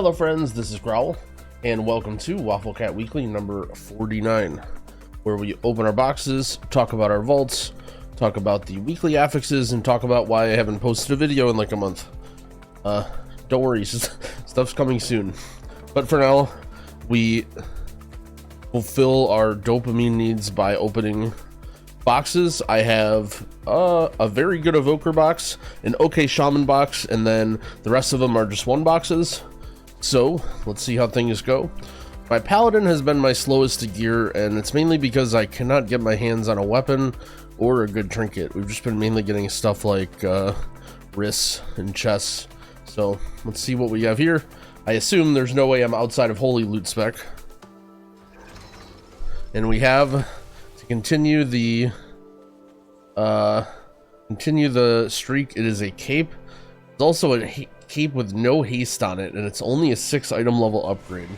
Hello friends, this is Growl, and welcome to Wafflecat Weekly number 49, where we open our boxes, talk about our vaults, talk about the weekly affixes, and talk about why I haven't posted a video in like a month. Don't worry, stuff's coming soon. But for now, we fulfill our dopamine needs by opening boxes. I have a very good Evoker box, an okay Shaman box, and then the rest of them are just one boxes. So let's see how things go. My Paladin has been my slowest to gear, and it's mainly because I cannot get my hands on a weapon or a good trinket. We've just been mainly getting stuff like wrists and chests. So let's see what we have here. I assume there's no way I'm outside of holy loot spec. And we have to continue the streak. It is a cape. It's also a cape with no haste on it, and it's only a 6 item level upgrade.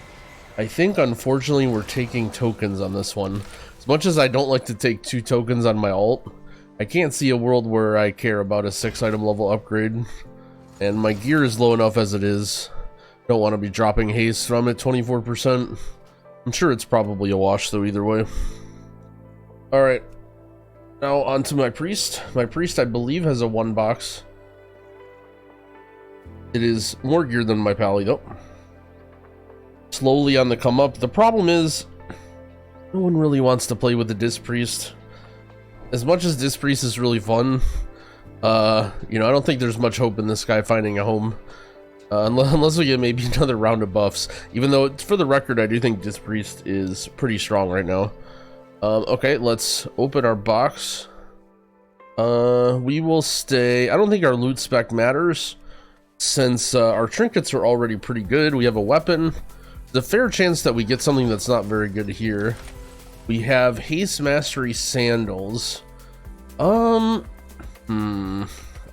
I think unfortunately we're taking tokens on this one. As much as I don't like to take 2 tokens on my alt, I can't see a world where I care about a 6 item level upgrade, and my gear is low enough as it is. Don't want to be dropping haste from it 24%. I'm sure it's probably a wash though either way. Alright, now on to my priest. My priest I believe has a 1 box. It is more geared than my pally though. Slowly on the come up. The problem is no one really wants to play with the Disc Priest. As much as Disc Priest is really fun, I don't think there's much hope in this guy finding a home. Unless we get maybe another round of buffs. Even though, for the record, I do think Disc Priest is pretty strong right now. Okay, let's open our box. We will stay. I don't think our loot spec matters, since our trinkets are already pretty good. We have a weapon. There's a fair chance that we get something that's not very good here. We have Haste Mastery Sandals. I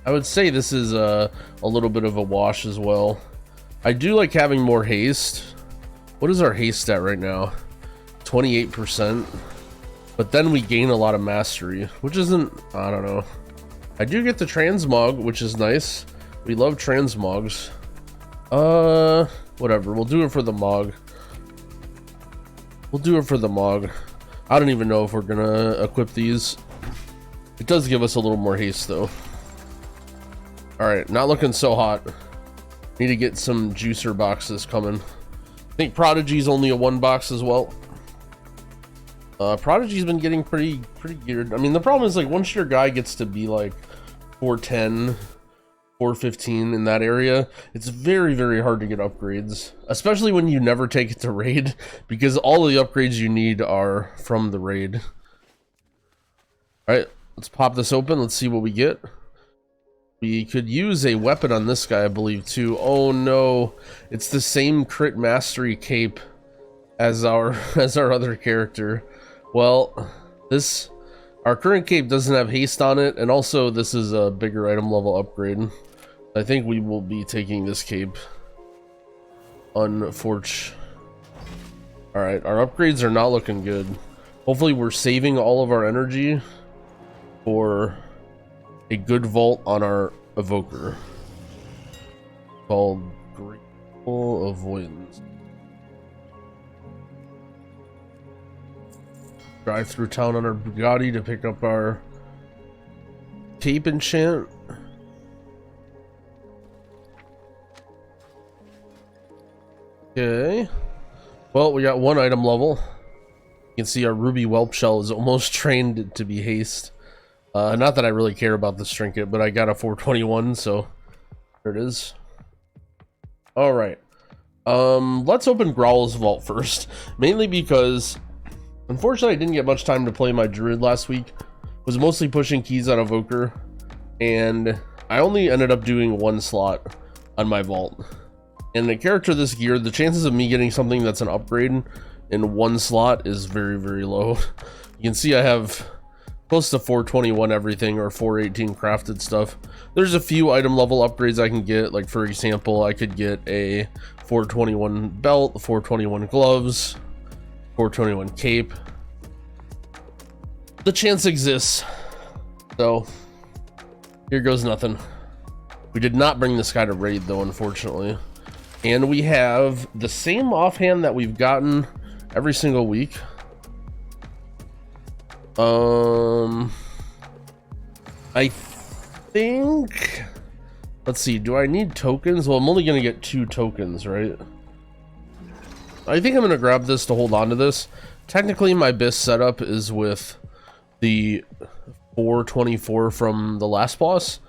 would say this is a little bit of a wash as well. I do like having more haste. What is our haste stat right now? 28%. But then we gain a lot of mastery, which isn't, I don't know. I do get the transmog, which is nice. We love transmogs. Whatever. We'll do it for the mog. We'll do it for the mog. I don't even know if we're gonna equip these. It does give us a little more haste though. Alright, not looking so hot. Need to get some juicer boxes coming. I think Prodigy's only a 1 box as well. Prodigy's been getting pretty geared. I mean, the problem is, like, once your guy gets to be like 410, 415 in that area, it's very hard to get upgrades, especially when you never take it to raid, because all of the upgrades you need are from the raid. Alright, let's pop this open. Let's see what we get. We could use a weapon on this guy, I believe, too. Oh no, it's the same crit mastery cape as our other character. Well, our current cape doesn't have haste on it, and also this is a bigger item level upgrade. I think we will be taking this cape. Unfortunately. Alright, our upgrades are not looking good. Hopefully we're saving all of our energy for a good vault on our Evoker called Grateful Avoidance. Drive through town on our Bugatti to pick up our cape enchant. Okay, well, we got 1 item level. You can see our ruby whelp shell is almost trained to be haste. Not that I really care about this trinket, but I got a 421, so there it is. All right, let's open Growl's vault first, mainly because unfortunately I didn't get much time to play my Druid last week. Was mostly pushing keys on Evoker, and I only ended up doing 1 slot on my vault. And a character this gear, the chances of me getting something that's an upgrade in 1 slot is very low. You can see I have close to 421 everything, or 418 crafted stuff. There's a few item level upgrades I can get, like for example, I could get a 421 belt, 421 gloves, 421 cape. The chance exists. So here goes nothing. We did not bring this guy to raid though, unfortunately. And we have the same offhand that we've gotten every single week. I think, let's see, do I need tokens? Well, I'm only gonna get 2 tokens, right? I think I'm gonna grab this to hold on to this. Technically my BIS setup is with the 424 from the last boss,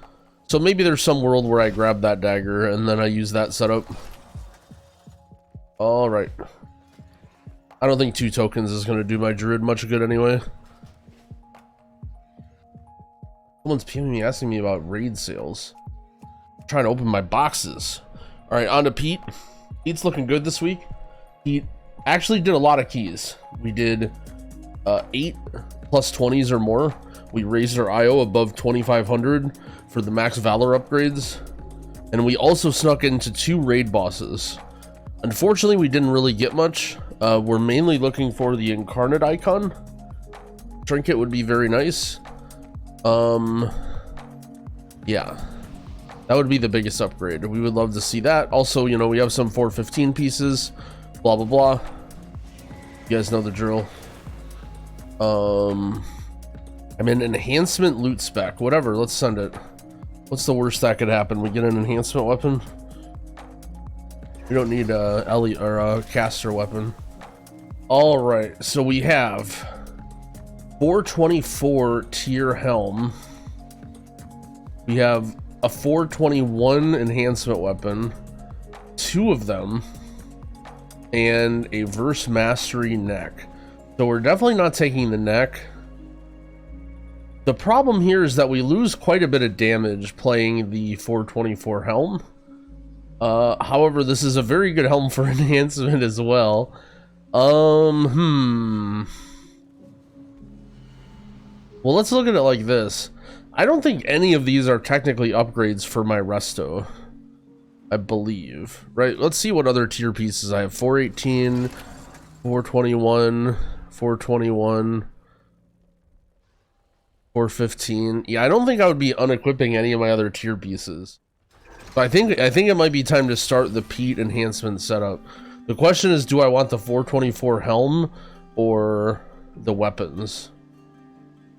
so maybe there's some world where I grab that dagger and then I use that setup. All right, I don't think 2 tokens is gonna do my druid much good anyway. Someone's PMing me asking me about raid sales. I'm trying to open my boxes. All right, on to Pete. Pete's looking good this week. Pete actually did a lot of keys. We did 8 plus 20s or more. We raised our IO above 2500 for the max valor upgrades, and we also snuck into 2 raid bosses. Unfortunately, we didn't really get much. We're mainly looking for the incarnate icon. Trinket would be very nice. Yeah, that would be the biggest upgrade. We would love to see that. Also, you know, we have some 415 pieces, blah blah blah. You guys know the drill. I'm in enhancement loot spec, whatever, let's send it. What's the worst that could happen? We get an enhancement weapon. We don't need a Ellie or a caster weapon. All right, so we have 424 tier helm. We have a 421 enhancement weapon, 2 of them, and a verse mastery neck. So we're definitely not taking the neck. The problem here is that we lose quite a bit of damage playing the 424 helm. However, this is a very good helm for enhancement as well. Well, let's look at it like this. I don't think any of these are technically upgrades for my resto, I believe, right? Let's see what other tier pieces I have. 418, 421, 421, 415. Yeah, I don't think I would be unequipping any of my other tier pieces. But I think it might be time to start the Pete enhancement setup. The question is, do I want the 424 helm or the weapons?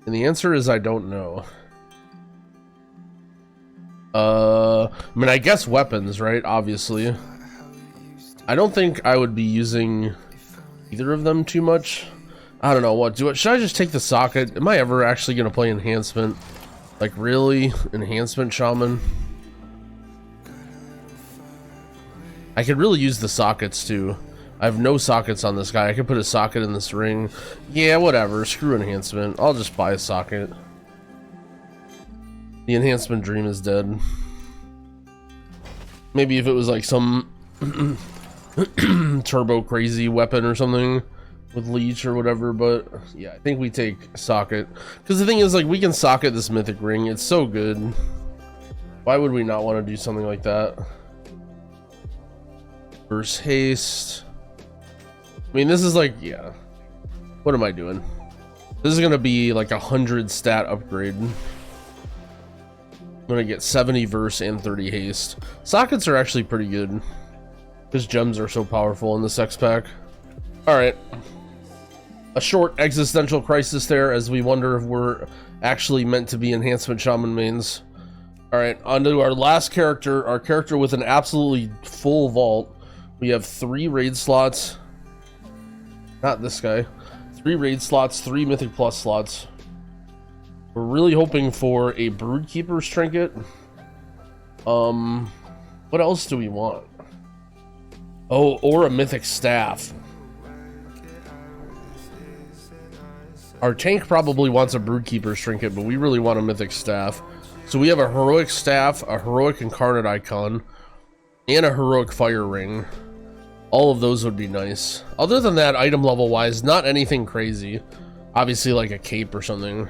And the answer is I don't know. I mean, I guess weapons, right? Obviously. I don't think I would be using either of them too much. I don't know what. Should I just take the socket? Am I ever actually going to play enhancement? Like, really? Enhancement Shaman? I could really use the sockets too. I have no sockets on this guy. I could put a socket in this ring. Yeah, whatever. Screw enhancement. I'll just buy a socket. The enhancement dream is dead. Maybe if it was like some turbo crazy weapon or something with leech or whatever, but yeah, I think we take socket. Because the thing is, like, we can socket this mythic ring. It's so good. Why would we not want to do something like that? Burst haste. I mean, this is like, yeah. What am I doing? This is gonna be like 100 stat upgrade. I'm gonna get 70 verse and 30 haste. Sockets are actually pretty good because gems are so powerful in the sex pack. All right, a short existential crisis there as we wonder if we're actually meant to be enhancement shaman mains. All right, on to our last character, our character with an absolutely full vault. We have 3 raid slots. Not this guy. 3 raid slots, 3 mythic plus slots. We're really hoping for a Broodkeeper's trinket. What else do we want? Oh, or a mythic staff. Our tank probably wants a Broodkeeper's trinket, but we really want a mythic staff. So we have a heroic staff, a heroic incarnate icon, and a heroic fire ring. All of those would be nice. Other than that, item level wise, not anything crazy. Obviously like a cape or something.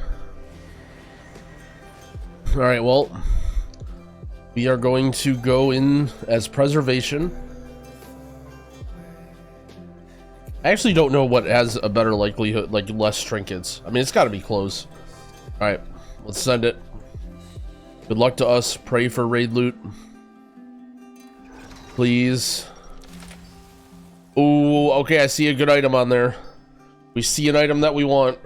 All right, well, we are going to go in as preservation. I actually don't know what has a better likelihood, like less trinkets. I mean, it's got to be close. All right, let's send it. Good luck to us. Pray for raid loot, please. Oh, okay, I see a good item on there. We see an item that we want.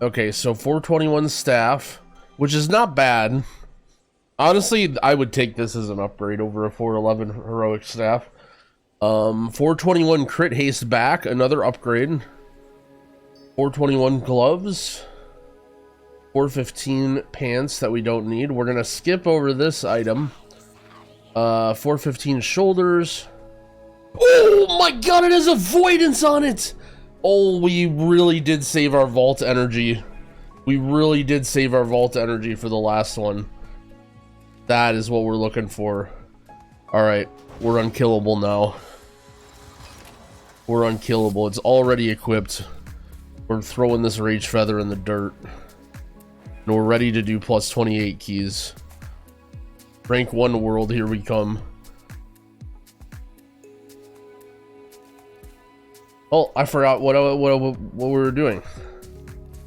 Okay, so 421 staff, which is not bad. Honestly, I would take this as an upgrade over a 411 heroic staff. 421 crit haste back, another upgrade. 421 gloves. 415 pants that we don't need. We're gonna skip over this item. 415 shoulders. Oh my god, it has avoidance on it! Oh, we really did save our vault energy. We really did save our vault energy for the last one. That is what we're looking for. Alright, we're unkillable now. We're unkillable. It's already equipped. We're throwing this rage feather in the dirt. And we're ready to do plus 28 keys. Rank 1 world, here we come. Oh, I forgot what we were doing.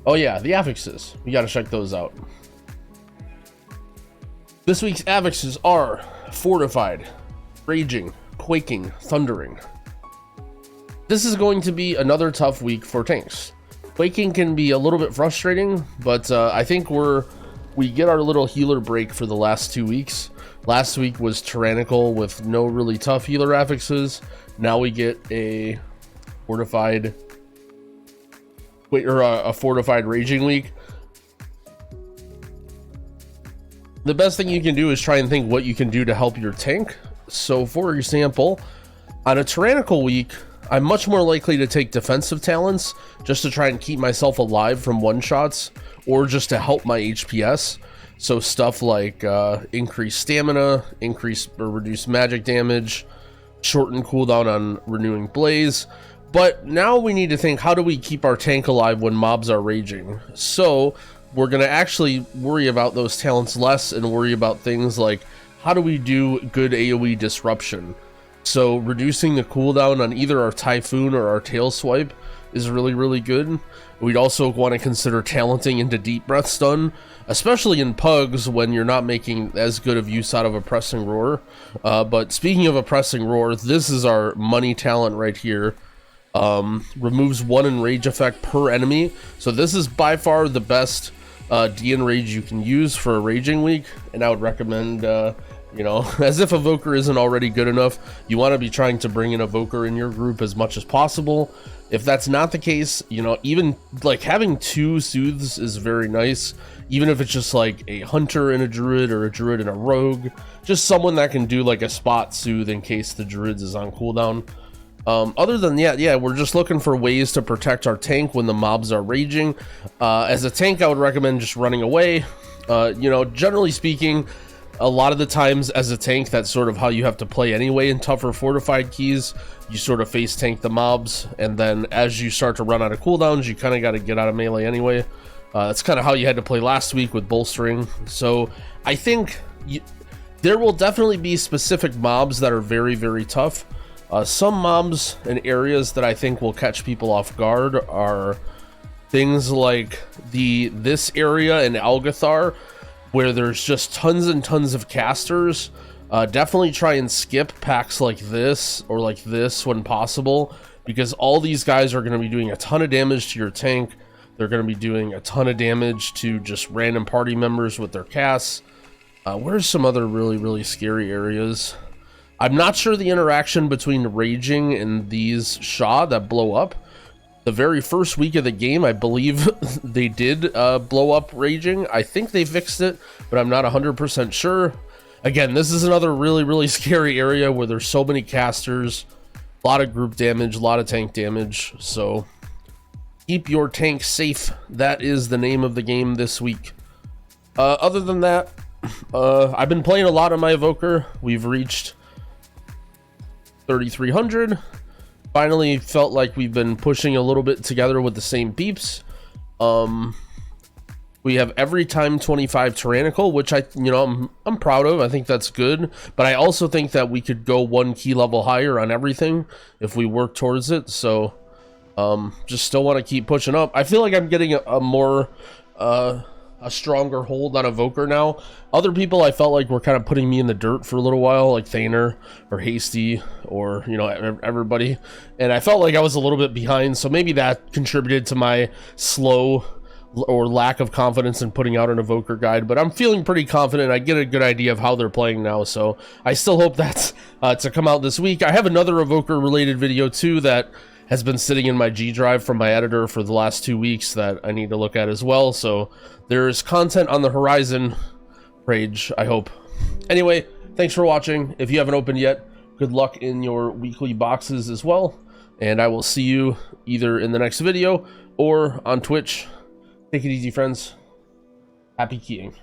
Oh yeah, the affixes. We gotta check those out. This week's affixes are fortified, raging, quaking, thundering. This is going to be another tough week for tanks. Quaking can be a little bit frustrating, but I think we get our little healer break for the last 2 weeks. Last week was tyrannical with no really tough healer affixes. Now we get a fortified, a fortified raging week. The best thing you can do is try and think what you can do to help your tank. So for example, on a tyrannical week, I'm much more likely to take defensive talents just to try and keep myself alive from one-shots, or just to help my HPS. So stuff like increased stamina, increase or reduce magic damage, shorten cooldown on renewing blaze. But now we need to think, how do we keep our tank alive when mobs are raging? So we're going to actually worry about those talents less and worry about things like, how do we do good AoE disruption? So reducing the cooldown on either our Typhoon or our Tail Swipe is really, really good. We'd also want to consider talenting into Deep Breath Stun, especially in pugs when you're not making as good of use out of Oppressing Roar. But speaking of Oppressing Roar, this is our money talent right here. Removes 1 enrage effect per enemy. So this is by far the best de-enrage you can use for a raging week, and I would recommend, you know, as if Evoker isn't already good enough, you want to be trying to bring in Evoker in your group as much as possible. If that's not the case, you know, even like having 2 soothes is very nice, even if it's just like a hunter and a druid, or a druid and a rogue, just someone that can do like a spot soothe in case the druids is on cooldown. Other than that, yeah, we're just looking for ways to protect our tank when the mobs are raging. As a tank, I would recommend just running away. You know, generally speaking, a lot of the times as a tank, that's sort of how you have to play anyway in tougher fortified keys. You sort of face tank the mobs, and then as you start to run out of cooldowns, you kind of got to get out of melee anyway. That's kind of how you had to play last week with bolstering. So I think there will definitely be specific mobs that are very, very tough. Some mobs and areas that I think will catch people off guard are things like this area in Algathar, where there's just tons and tons of casters. Definitely try and skip packs like this or like this when possible, because all these guys are going to be doing a ton of damage to your tank. They're going to be doing a ton of damage to just random party members with their casts. Where's some other really, really scary areas? I'm not sure the interaction between raging and these Sha that blow up. The very first week of the game, I believe they did blow up raging. I think they fixed it, but I'm not 100% sure. Again, this is another really, really scary area where there's so many casters, a lot of group damage, a lot of tank damage. So keep your tank safe. That is the name of the game this week. Other than that, I've been playing a lot on my Evoker. We've reached 3,300. Finally felt like we've been pushing a little bit together with the same peeps. We have every time 25 tyrannical, which I'm proud of. I think that's good, but I also think that we could go 1 key level higher on everything if we work towards it. So just still want to keep pushing up. I feel like I'm getting a more a stronger hold on Evoker now. Other people I felt like were kind of putting me in the dirt for a little while, like Thaner or Hasty or, you know, everybody. And I felt like I was a little bit behind, so maybe that contributed to my slow or lack of confidence in putting out an Evoker guide. But I'm feeling pretty confident. I get a good idea of how they're playing now, so I still hope that's to come out this week. I have another Evoker related video too that has been sitting in my G drive from my editor for the last 2 weeks that I need to look at as well. So there's content on the horizon, Rage, I hope. Anyway, thanks for watching. If you haven't opened yet, good luck in your weekly boxes as well. And I will see you either in the next video or on Twitch. Take it easy, friends. Happy keying.